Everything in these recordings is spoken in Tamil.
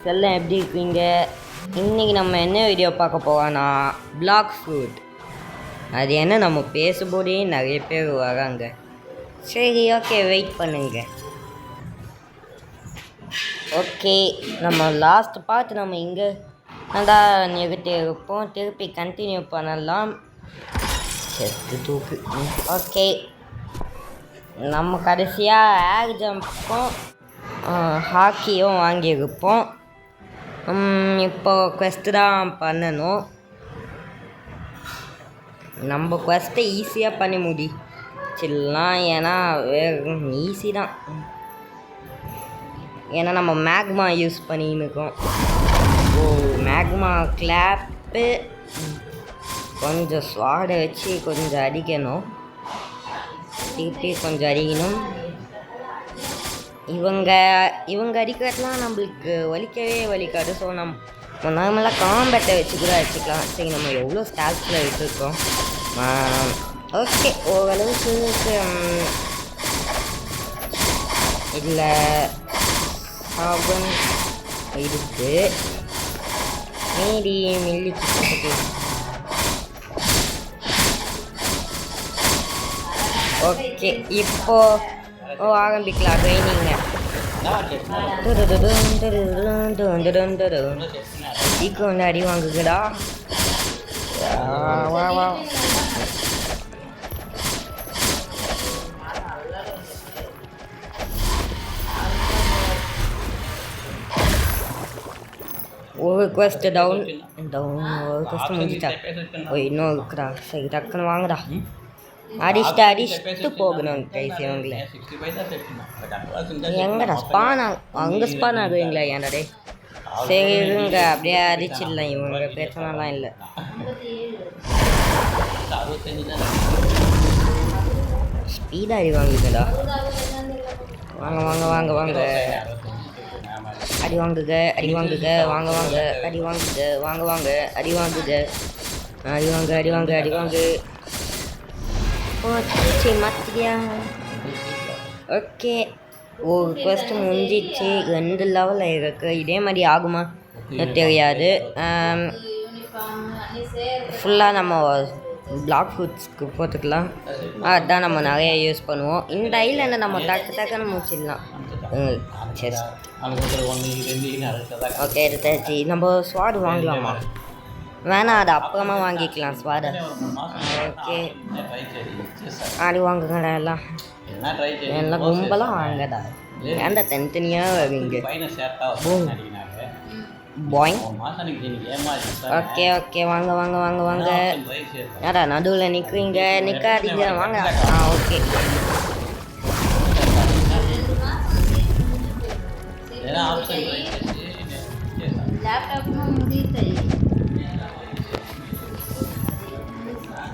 எல்லாம் எப்படி இருக்கீங்க? இன்றைக்கி நம்ம என்ன வீடியோ பார்க்க போவோன்னா பிளாக் ஃப்ரூட். அது என்ன நம்ம பேசும்போதே நிறைய பேர் வராங்க. சரி, ஓகே, வெயிட் பண்ணுங்க. ஓகே, நம்ம லாஸ்ட் பார்ட் நம்ம இங்கே நல்லா நிறுத்தி இருப்போம். திருப்பி கண்டினியூ பண்ணலாம். செத்து தூக்கு. ஓகே, நம்ம கடைசியாக ஏர் ஜம்ப்பும் ஹாக்கியும் வாங்கியிருப்போம். இப்போ குவெஸ்ட்டு தான் பண்ணணும். நம்ம குவெஸ்ட்டை ஈஸியாக பண்ணி முடிச்சிடலாம். ஏன்னா வேறு ஈஸி தான். ஏன்னா நம்ம மேக்மா யூஸ் பண்ணின்னு இருக்கோம். மேக்மா கிளாப்பு கொஞ்சம் ஸ்வாடை வச்சு கொஞ்சம் அடிக்கணும். திருப்பி கொஞ்சம் அடிக்கணும். இவங்க அடிக்கிறதுலாம் நம்மளுக்கு வலிக்காது. ஸோ நம்ம நார்மலாக காம்பேட்டை வச்சு கூட அடிச்சுக்கலாம். சரி, நம்ம எவ்வளோ ஸ்டாக்ஸில் விட்டுருக்கோம். ஓகே, ஓரளவுக்கு இதில் சாபன் இருக்கு. மீதி மில்லிக்கு ஓகே, இப்போ ஆரம்பிக்கலாம் ட்ரைனிங்க. சீக்கிரம் அடி வாங்குங்கடா. வா ஒரு குவெஸ்ட் டவுன் ஒரு குவெஸ்ட் முடிஞ்சிட்டா. இன்னும் இருக்குடா. சரி, டக்குன்னு வாங்கடா. அடிச்சுட்டு போகணும் கைசி. அவங்கள எங்கடா ஸ்பான் அங்கே ஸ்பான் ஆகுவீங்களா? ஏன்டா சரி இருங்க, அப்படியே அடிச்சிடலாம். இவங்க பிரச்சனைலாம் இல்லை. ஸ்பீடாக அடி வாங்குங்கடா. வாங்க வாங்க வாங்க வாங்க அடி வாங்குங்க. வாங்க அடி வாங்கு. மாத்தியா? ஓகே, ஒரு குவெஸ்ட் முடிஞ்சிச்சு. 2 லெவலில் இருக்குது. இதே மாதிரி ஆகுமா தெரியாது. ஃபுல்லாக நம்ம பிளாக் ஃப்ரூட்ஸ்க்கு போட்டுக்கலாம். அதுதான் நம்ம நிறைய யூஸ் பண்ணுவோம். இந்த ஐலண்டை நம்ம டக்குன்னு முடிச்சிடலாம். செஸ் ஓகே, எடுத்தாச்சு. நம்ம ஸ்வாடு வாங்கலாமா? வேணாம், அது அப்புறமா வாங்கிக்கலாம் ஸ்வாடை. ஓகே, ஆடி வாங்குங்கடா. எல்லாம் கும்பலாம் வாங்கடா. ஏன்டா தனித்தனியாக வருவீங்க? பாயிங். ஓகே, வாங்க. யாரா நடுவில் நிற்காதீங்க. வாங்க. ஓகே,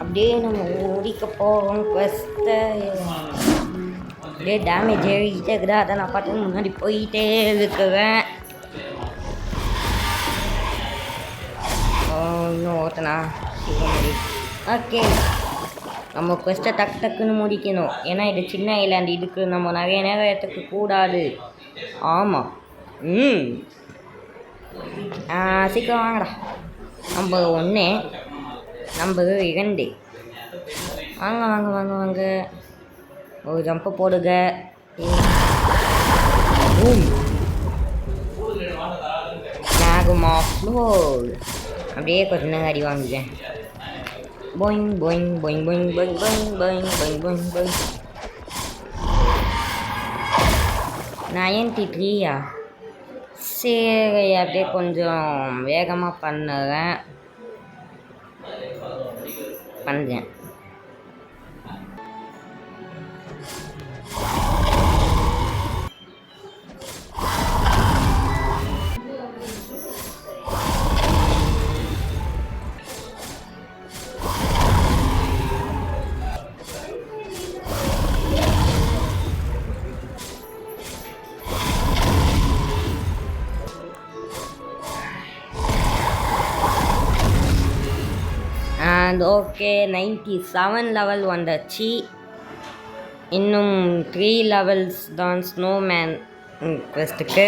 அப்படியே நம்ம முடிக்க போகிறோம் குவெஸ்ட்டை. அப்படியே டேமேஜ் ஏறிக்கிட்டே இருக்குதா? அதை நான் பார்த்து முன்னாடி போயிட்டே இருக்கிறேன். இன்னும் ஓட்டனா ஓகே, நம்ம குவெஸ்ட்டை டக்குன்னு முடிக்கணும். ஏன்னா இது சின்ன ஐலாண்டு. இதுக்கு நம்ம நிறைய நேரம் எடுத்துக்க கூடாது. ஆமாம். சீக்கிரம் வாங்கடா. Number 1, number 2. வாங்க. ஒரு ஜம்பை போடுங்க. மேகமா ஃப்ளோர். அப்படியே கொஞ்ச நேரம் அடி வாங்குவேன். போயிங். நான் 93. சரி, அப்படியே கொஞ்சம் வேகமாக பண்ணுறேன். அண்ட் ஓகே, 97 லெவல் வந்தாச்சு. இன்னும் 3 லெவல்ஸ் தான் snowman குவெஸ்ட்டுக்கு.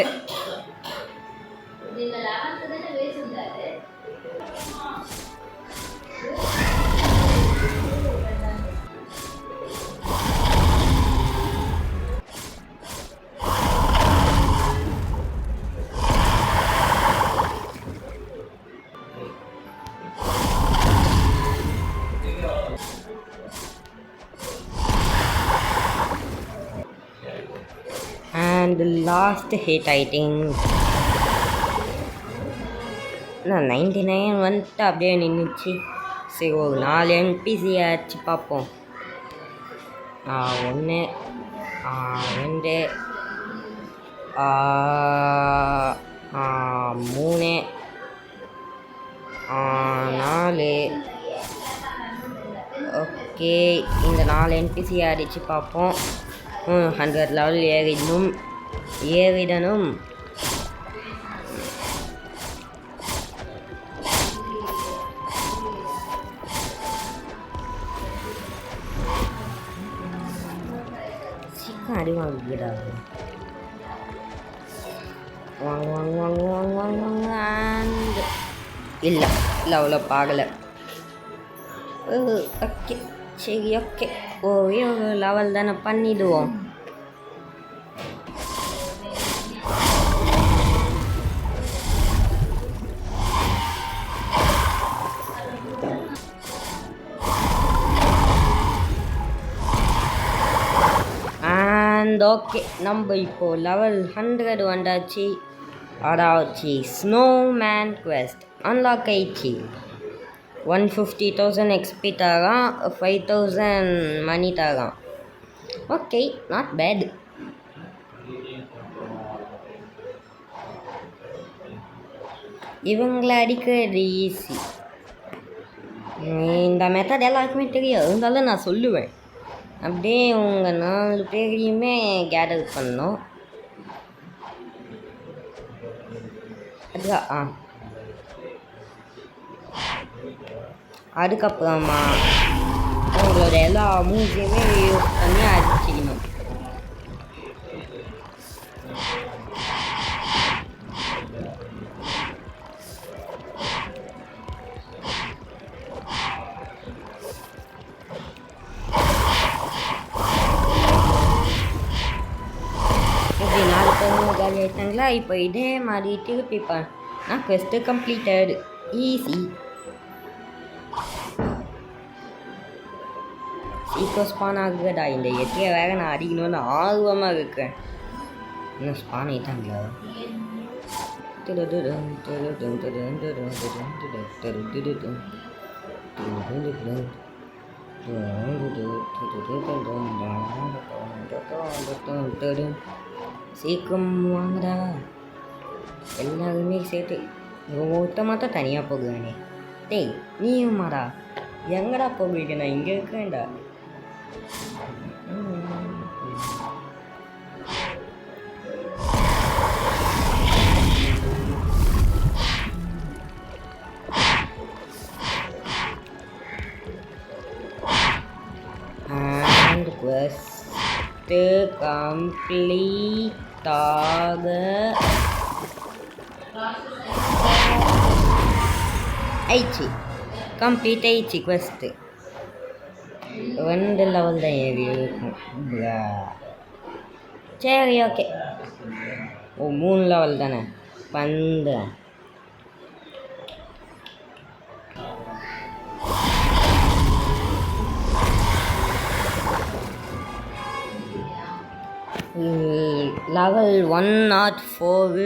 and last hit I think. நான் 99 வந்துட்டு அப்படியே நின்றுச்சு. சரி ஒரு 4 என்பிசி ஆச்சு பார்ப்போம். 1 2 3 4. ஓகே இந்த 4 என்பிசி அடித்து பார்ப்போம். 100 லெவல் ஏறிடணும். சீக்கிரம் அடி வாங்கிடா. வாங்க இல்லை அவ்வளோ பார்க்கலை. ஓகே சரி ஓகே ஒரே ஒரு லெவல் தானே பண்ணிவிடுவோம். அண்ட் ஓகே நம்ம இப்போது லெவல் 100 வந்தாச்சு. அதாச்சு ஸ்னோமேன் குவெஸ்ட் அன்லாக் ஆயிடுச்சு. 150,000 எக்ஸ்பி தரான், 5,000 மணி தரான். Okay not bad. இவங்களை அடிக்கிறது ஈஸி. இந்த மெத்தட் எல்லாருக்குமே தெரியும், இருந்தாலும் நான் சொல்லுவேன். அப்படியே உங்கள் 4 பேரையுமே கேதர் பண்ணோம். அதுதான் அதுக்கப்புறமா உங்களோட எல்லா மூவ்ஸையுமே யூஸ் பண்ணி அடிச்சிக்கணும். இப்படி 4 பேரும் காலி ஆகிட்டாங்களா? இப்போ இதே மாதிரி திருப்பி நான் குவெஸ்ட்டு கம்ப்ளீட்டட். ஈஸி. சீக்கிரம் ஸ்பான் ஆகுதா? இந்த எத்தியை வேற நான் அடிக்கணும்னு ஆர்வமாக இருக்கேன். இன்னும் ஸ்பான் ஆகிட்டாங்களா? சீக்கிரம் வாங்கடா எல்லாருமே சேர்த்து. ஒருத்தமாக தான் தனியாக போகுதானே. டேய் நீயுமாடா? எங்கடா போவீங்க? நான் இங்கே இருக்கேன்டா. அண்ட் குவெஸ்ட்டு கம்ப்ளீட்டாக ஆயிடுச்சு. கம்ப்ளீட் ஆயிடுச்சு குவெஸ்ட்டு. 2 லெவல் தான் ஏறி இருக்கும். சரி ஓகே. 3 லெவல் தானே பண்ணுறேன். லெவல் 104.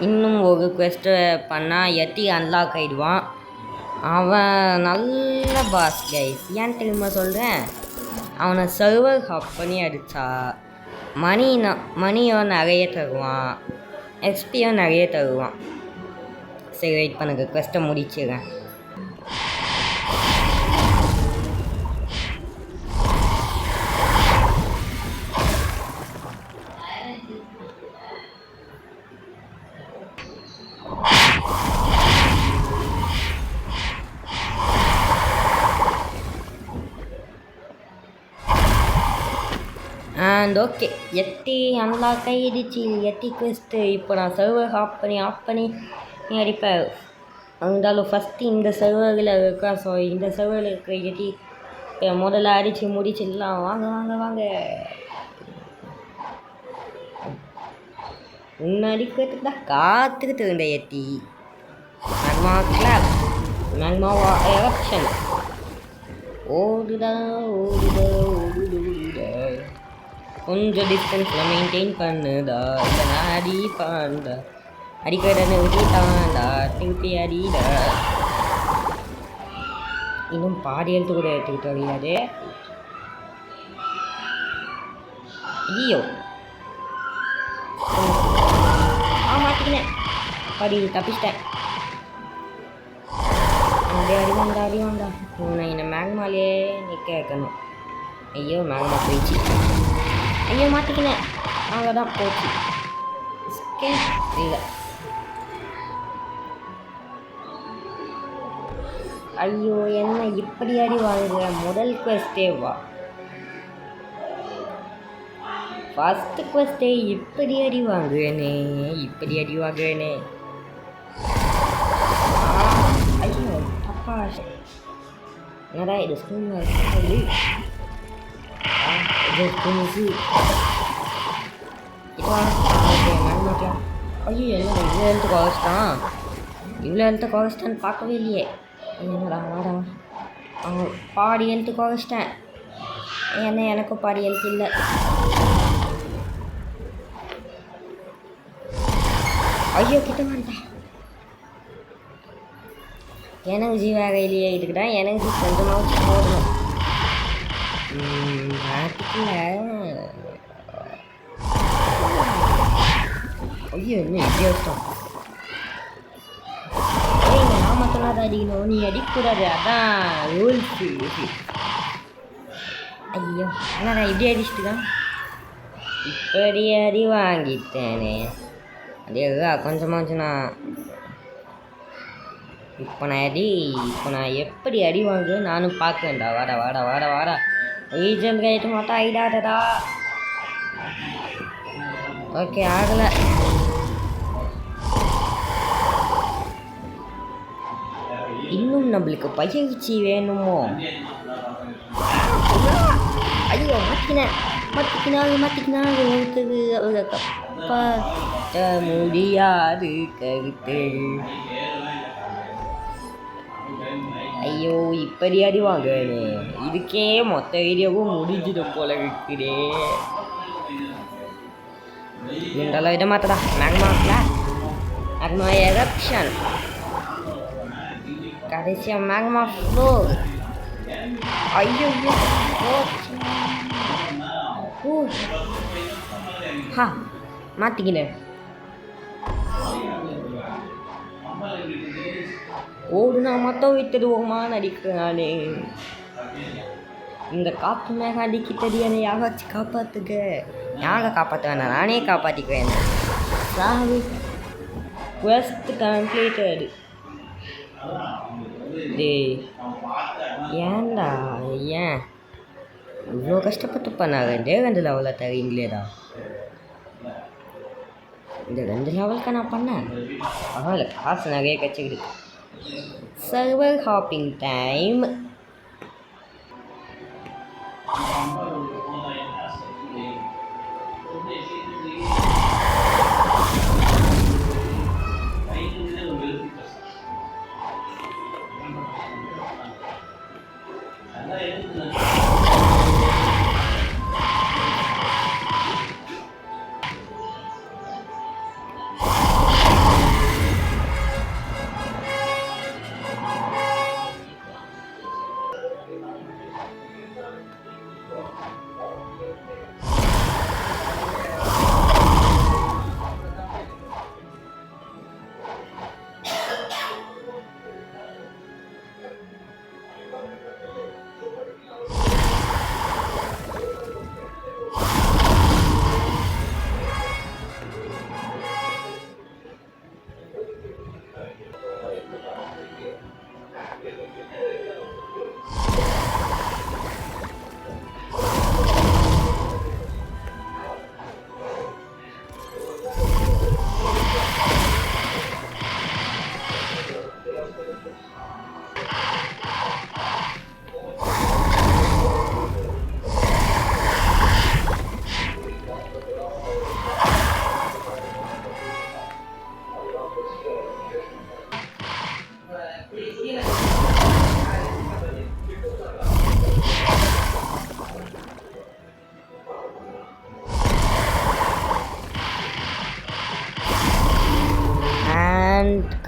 இன்னும் ஒரு குவெஸ்ட்டு பண்ணால் எட்டி அன்லாக் ஆகிடுவான். அவன் நல்ல பாஸ் கைஸ். ஏன் தெரியுமா சொல்கிறேன்? அவனை சர்வர் ஹாப் பண்ணி அடித்தா மணியும் நிறைய தருவான், எக்ஸ்பியும் நிறைய தருவான். சரி வெயிட் பண்ணுங்க, குவெஸ்ட்டை முடிச்சிடுறேன். அண்ட் ஓகே எட்டி அன்லாக் ஆகிடுச்சு. எட்டி குவெஸ்ட்டு இப்போ நான் சர்வர் ஆஃப் பண்ணி அடிப்பேன். இருந்தாலும் ஃபஸ்ட்டு இந்த சர்வரில் இருக்கா. ஸோ இந்த சர்வரில் இருக்கிற எட்டி முதல்ல அடித்து முடிச்சிடலாம். வாங்க வாங்க வாங்க. உன்னை அடிக்கிறதுக்கு தான் காத்துக்கிட்டு இருந்த எட்டி. மேக்மா கிளாப், மேக்மாவா எரப்ஷன். ஓடுடா ஓடுடா ஓடுடா. கொஞ்சம் டிஸ்டன்ஸில் மெயின்டைன் பண்ணுதா இல்லை நான் அடிப்பான்டா அடிக்கிறன்னு விட்டான்டா திருப்பி அடிடா. இன்னும் பாதி எழுத்து கூட எடுத்துக்கிட்டு வரையாது. ஐயோ மாட்டிக்கினேன் படி தப்பிச்சிட்டேன். அடி வாண்டா நான் என்னை மேக்மாலே நிற்க வைக்கணும். ஐயோ மேக்மா போயிடுச்சு. ஐயோ மாட்டிக்கினேன் அவ்வளோதான் போச்சு. இல்லை ஐயோ என்ன இப்படி அடி வாங்குற. முதல் குவெஸ்டே வா ஃபஸ்ட்டு குவெஸ்டே இப்படி அடி வாங்குவேனே ஐயோ அப்பா என்னடா இது ஸ்கூல் ஐயோ என்ன இவ்வளோ எழுத்து குறைச்சிட்டான்னு பார்க்கவே இல்லையே. என்னடா வாடா அவங்க பாடி எழுத்து குறைச்சிட்டேன். என்ன எனக்கும் பாடி எழுத்து இல்லை. ஐயோ கிட்ட மாட்டேன். எனர்ஜி வேறு இல்லையே இதுக்கிட்ட எனர்ஜி கொஞ்சமாவது போடணும். நாட்டுக்குள்ள ஐயோ என்ன வித்தியாசம். நான் மட்டும் தான் அடிக்கணும் நீ அடிக்கக்கூடாது அதான் ரூல்ஸு. ஐயோ என்னடா இப்படி அடிச்சுட்டு தான் இப்படி அடி வாங்கிட்டேனே. அதே கொஞ்சம் நான் இப்போ நான் எப்படி அடி வாங்குவேன் நானும் பார்க்குவேன்டா. வாடா ரீஜன் கைட்டு மட்டும் ஐடாதடா. ஓகே ஆகலை. இன்னும் நம்மளுக்கு பயிற்சி வேணுமோ. ஐயோ மாட்டிக்கினாங்க ஒருத்தது அவங்க காப்பாற்ற முடியாது கருத்து. ஐயோ இப்படி அடி வாங்கனே. இதுக்கே மொத்த வீடியோவும் முடிஞ்சிட போல இருக்குதே. இதெல்லாம் இதை மாற்றடா மேக்மா எரப்ஷன் கடைசியாக மேக்மா ஃப்ளோர். ஐயோ மாற்றிக்கினேன். ஓடுனா மட்டும் விட்டுடுவோமா நடிக்கிறானே. இந்த காப்பு மேக அடிக்கிட்டது என்னை யாராச்சும் காப்பாற்றுக. யாரை காப்பாற்ற வேணாம் நானே காப்பாற்றிக்குவேன். Quest completed. ஏன்டா ஏன் இவ்வளோ கஷ்டப்பட்டு பண்ணாங்க. இந்த 2 லெவலில் தரீங்களேடா. இந்த 2 லெவலுக்கு நான் பண்ணேன் பரவாயில்ல காசு நிறைய கச்சிக்கிது. Server hopping time.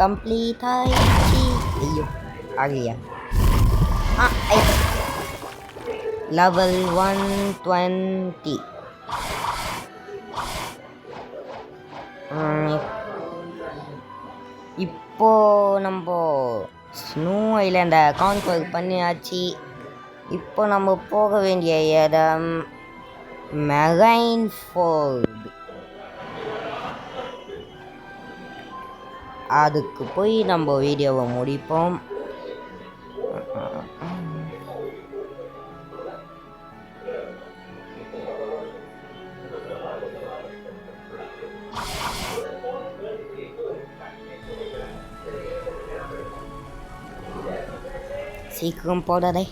கம்ப்ளீட் ஆயிடுச்சு. ஐயோ ஆகலையா? லெவல் 120. இப்போ நம்ம ஸ்னோ ஐலாண்டை கான்கவர் பண்ணியாச்சு. இப்போ நம்ம போக வேண்டிய இடம் மெரைன் ஃபோர்ட். அதுக்கு போய் நம்ம வீடியோவை முடிப்போம். சீக்கிரம் போடாதே.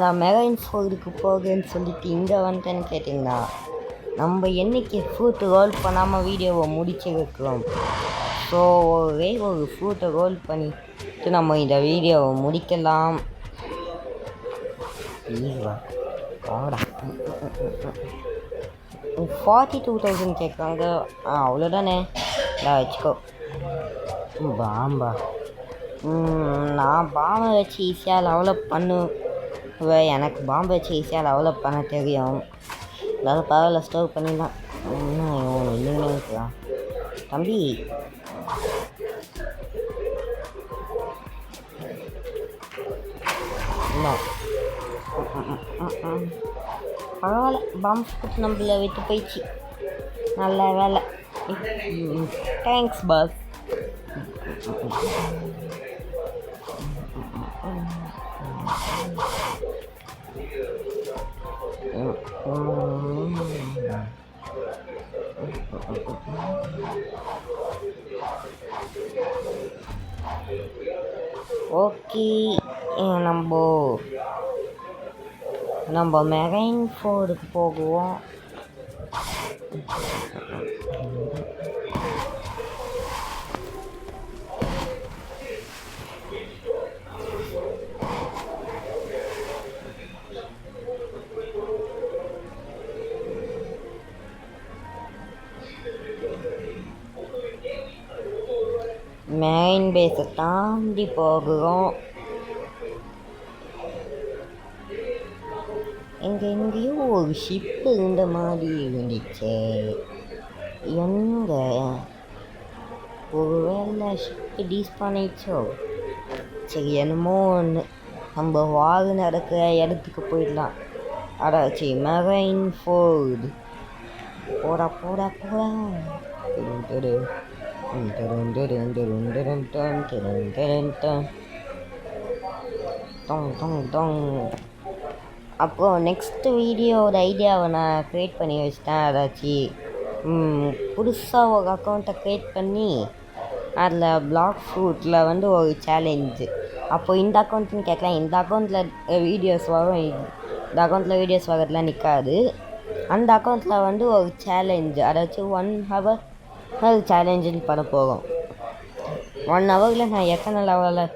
நான் மெரைன் ஃபோர்டுக்கு போகன்னு சொல்லிட்டு இங்கே வந்துட்டேன்னு கேட்டிங்கன்னா, நம்ம என்றைக்கு ஃப்ரூட்டு ரோல் பண்ணாமல் வீடியோவை முடிச்சு வைக்கிறோம். ஸோ ஒரே ஒரு ஃப்ரூட்டை ரோல் பண்ணிட்டு நம்ம இந்த வீடியோவை முடிக்கலாம். ஆடா 42,000 கேட்குறாங்க. அவ்வளோதானே, வச்சுக்கோ. பாம்பா நான் பாம்பை வச்சு ஈஸியாக டெவலப் பண்ணுவேன். எனக்கு பாம்பை வச்சு ஈஸியாக டெவலப் பண்ண தெரியும். அதாவது பரவாயில்ல, ஸ்டோர் பண்ணிடலாம். இன்னும் இல்லைன்னு இருக்கலாம் தம்பி. இல்லை பரவாயில்ல, பாம்பு போட்டு நம்மள விட்டு போயிடுச்சு. நல்ல வேலை. Thanks pass. ஓகே, நம்ம மெரைன் ஃபோர்டுக்கு போகுவோம். மெயின் பேஸை தாண்டி போகிறோம். எங்கேயோ ஒரு ஷிப்பு இருந்த மாதிரி இருந்துச்சு. எங்கே ஒரு வேளை ஷிப்பு டீஸ் பண்ணிச்சோ? சரி, என்னமோ ஒன்று. நம்ம வாகு நடக்கிற இடத்துக்கு போயிடலாம். அடாச்சி மெரைன் ஃபோர்டு. போடா போடா போடா. அப்புறம் நெக்ஸ்ட் வீடியோட ஐடியாவை நான் க்ரியேட் பண்ணி வச்சிட்டேன். அதாச்சும் புதுசாக ஒரு அக்கௌண்ட்டை க்ரியேட் பண்ணி அதில் பிளாக் ஃப்ரூட்டில் வந்து ஒரு சேலஞ்சு. அப்போ இந்த அக்கௌண்ட்டுன்னு கேட்கலாம். இந்த அக்கௌண்ட்டில் வீடியோஸ் வரும். இந்த அக்கௌண்ட்டில் வீடியோஸ் வரதுலாம் நிற்காது. அந்த அக்கௌண்ட்டில் வந்து ஒரு சேலஞ்சு, அதாச்சும் 1 hour சேலஞ்சுன்னு பண்ண போகிறோம். 1 hourல நான் எத்தனை லெவலில்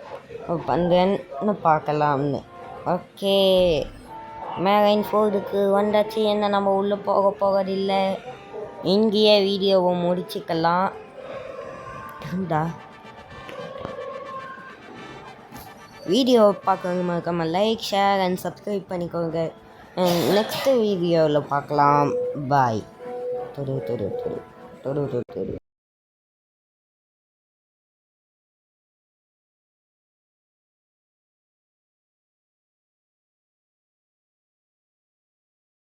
பண்ணுறேன்னு பார்க்கலாம்னு. ஓகே, மெரைன் ஃபோர்டுக்கு வந்தாச்சு. என்ன நம்ம உள்ளே போகிறதில்லை. இங்கேயே வீடியோவை முடிச்சுக்கலாம். வீடியோவை பார்க்கறவங்க மறக்காமல் லைக், ஷேர் அண்ட் சப்ஸ்கிரைப் பண்ணிக்கோங்க. நெக்ஸ்ட்டு வீடியோவில் பார்க்கலாம். பாய்.